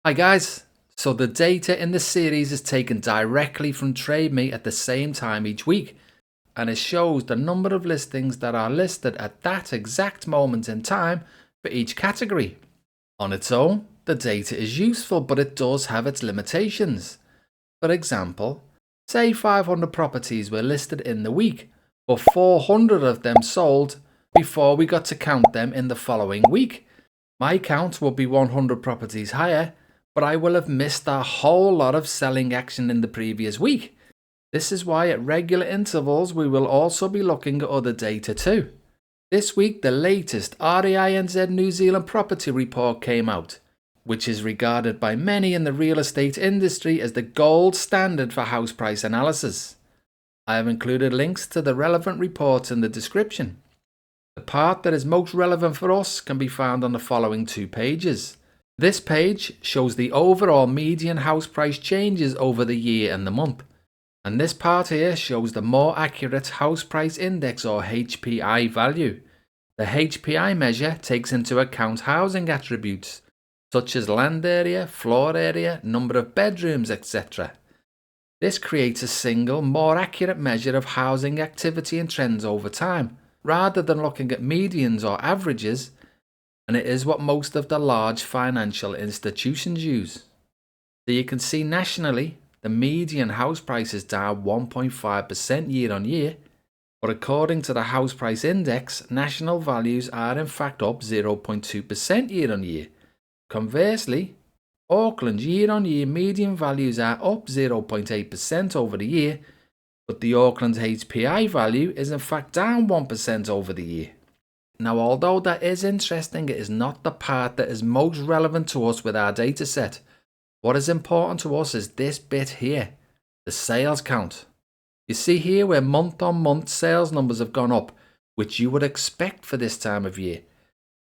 Hi guys, so the data in the series is taken directly from TradeMe at the same time each week, and it shows the number of listings that are listed at that exact moment in time for each category. On its own, the data is useful, but it does have its limitations. For example, say 500 properties were listed in the week, but 400 of them sold before we got to count them in the following week. My count will be 100 properties higher, but I will have missed a whole lot of selling action in the previous week. This is why at regular intervals we will also be looking at other data too. This week the latest REINZ New Zealand property report came out, which is regarded by many in the real estate industry as the gold standard for house price analysis. I have included links to the relevant reports in the description. The part that is most relevant for us can be found on the following 2 pages. This page shows the overall median house price changes over the year and the month. And this part here shows the more accurate house price index or HPI value. The HPI measure takes into account housing attributes such as land area, floor area, number of bedrooms, etc. This creates a single, more accurate measure of housing activity and trends over time, rather than looking at medians or averages, and it is what most of the large financial institutions use. So you can see nationally, the median house price is down 1.5% year on year, but according to the house price index, national values are in fact up 0.2% year on year. Conversely, Auckland's year on year median values are up 0.8% over the year, but the Auckland HPI value is in fact down 1% over the year. Now, although that is interesting, it is not the part that is most relevant to us with our data set. What is important to us is this bit here, the sales count. You see here where month on month sales numbers have gone up, which you would expect for this time of year.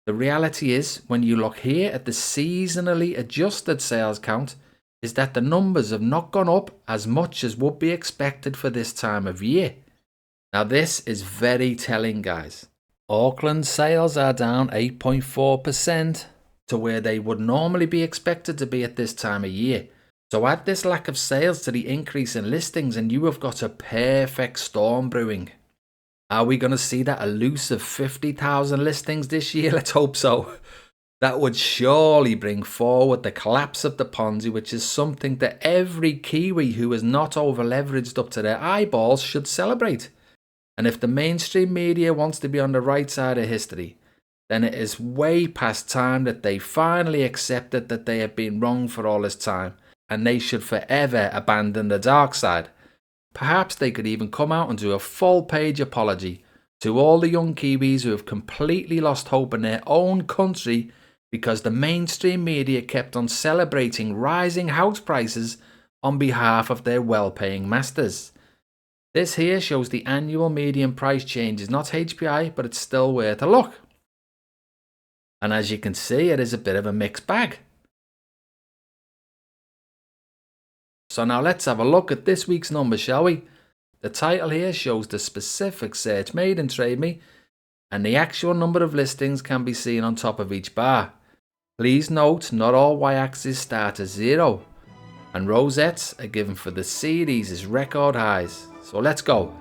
The reality is, when you look here at the seasonally adjusted sales count, is that the numbers have not gone up as much as would be expected for this time of year. Now this is very telling, guys. Auckland sales are down 8.4% to where they would normally be expected to be at this time of year. So add this lack of sales to the increase in listings and you have got a perfect storm brewing. Are we going to see that elusive 50,000 listings this year? Let's hope so. That would surely bring forward the collapse of the Ponzi, which is something that every Kiwi who is not over leveraged up to their eyeballs should celebrate. And if the mainstream media wants to be on the right side of history, then it is way past time that they finally accepted that they have been wrong for all this time, and they should forever abandon the dark side. Perhaps they could even come out and do a full-page apology to all the young Kiwis who have completely lost hope in their own country because the mainstream media kept on celebrating rising house prices on behalf of their well-paying masters. This here shows the annual median price change is not HPI, but it's still worth a look. And as you can see, it is a bit of a mixed bag. So now let's have a look at this week's numbers, shall we? The title here shows the specific search made in TradeMe, and the actual number of listings can be seen on top of each bar. Please note, not all y-axes start as 0, and rosettes are given for the series' record highs. So let's go.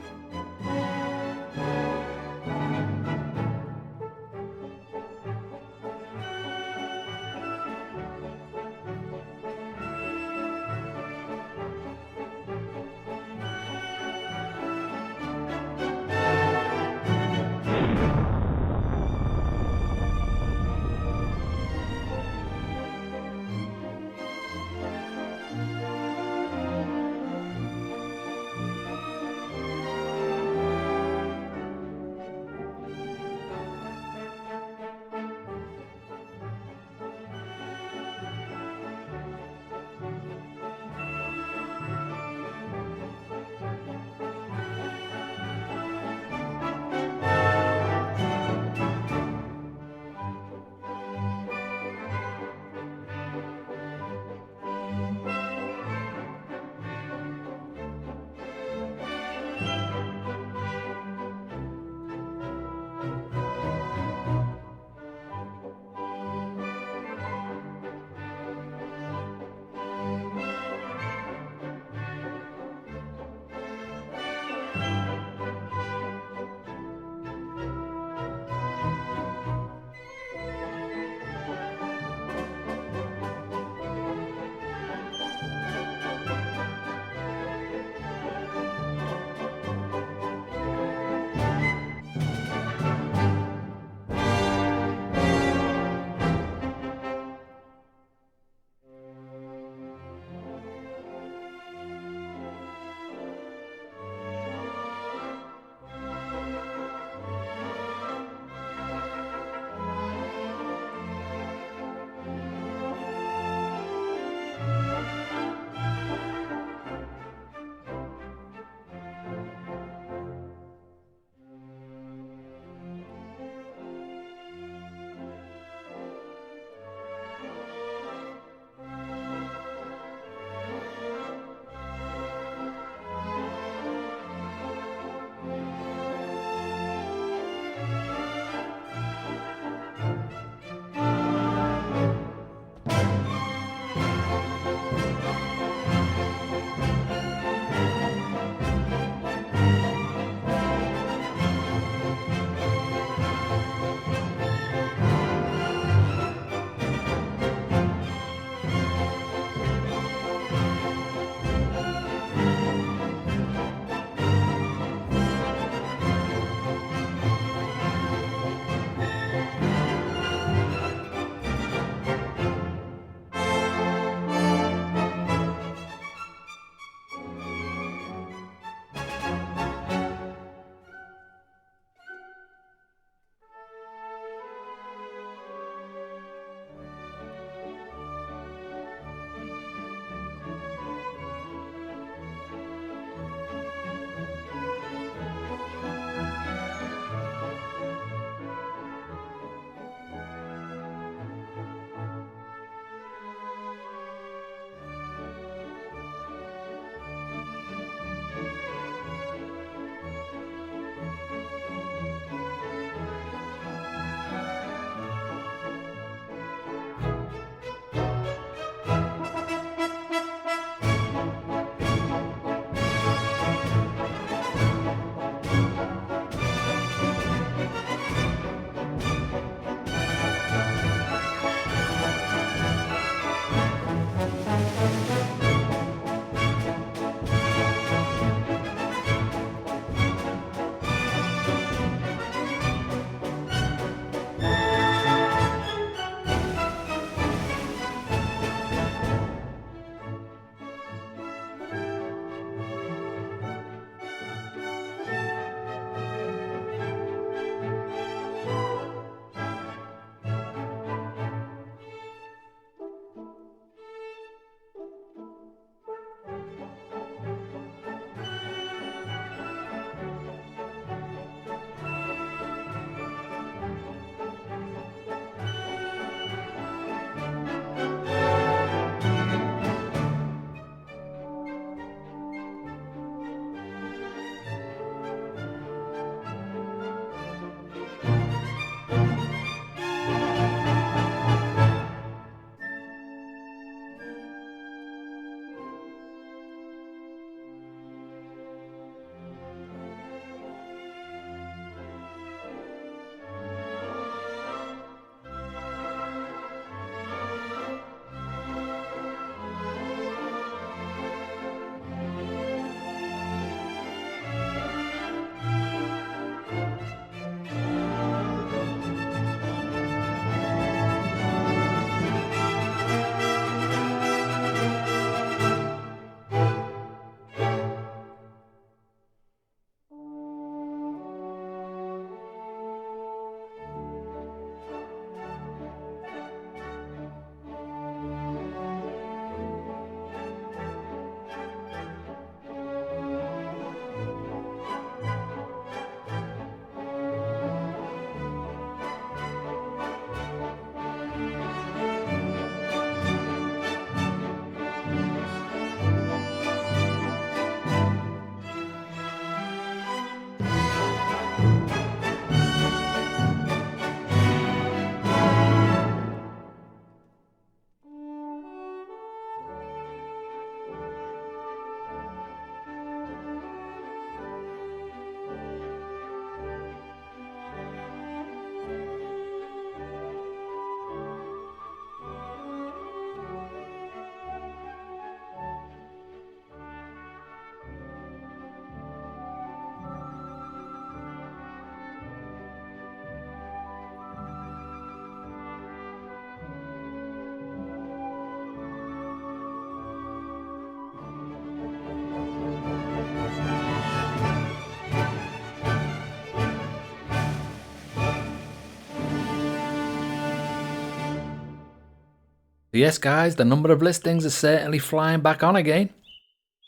Yes, guys, the number of listings is certainly flying back on again.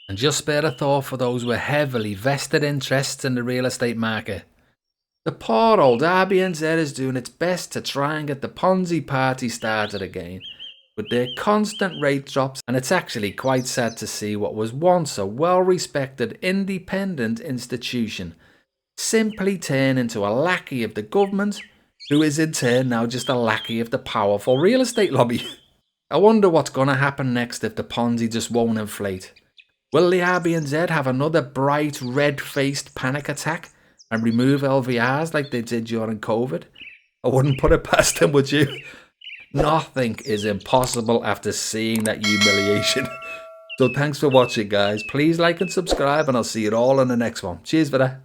And just spare a thought for those with heavily vested interests in the real estate market. The poor old RBNZ is doing its best to try and get the Ponzi party started again, with their constant rate drops, and it's actually quite sad to see what was once a well-respected independent institution simply turn into a lackey of the government, who is in turn now just a lackey of the powerful real estate lobby. I wonder what's going to happen next if the Ponzi just won't inflate. Will the RBNZ have another bright red-faced panic attack and remove LVRs like they did during COVID? I wouldn't put it past them, would you? Nothing is impossible after seeing that humiliation. So thanks for watching, guys. Please like and subscribe, and I'll see you all in the next one. Cheers for that.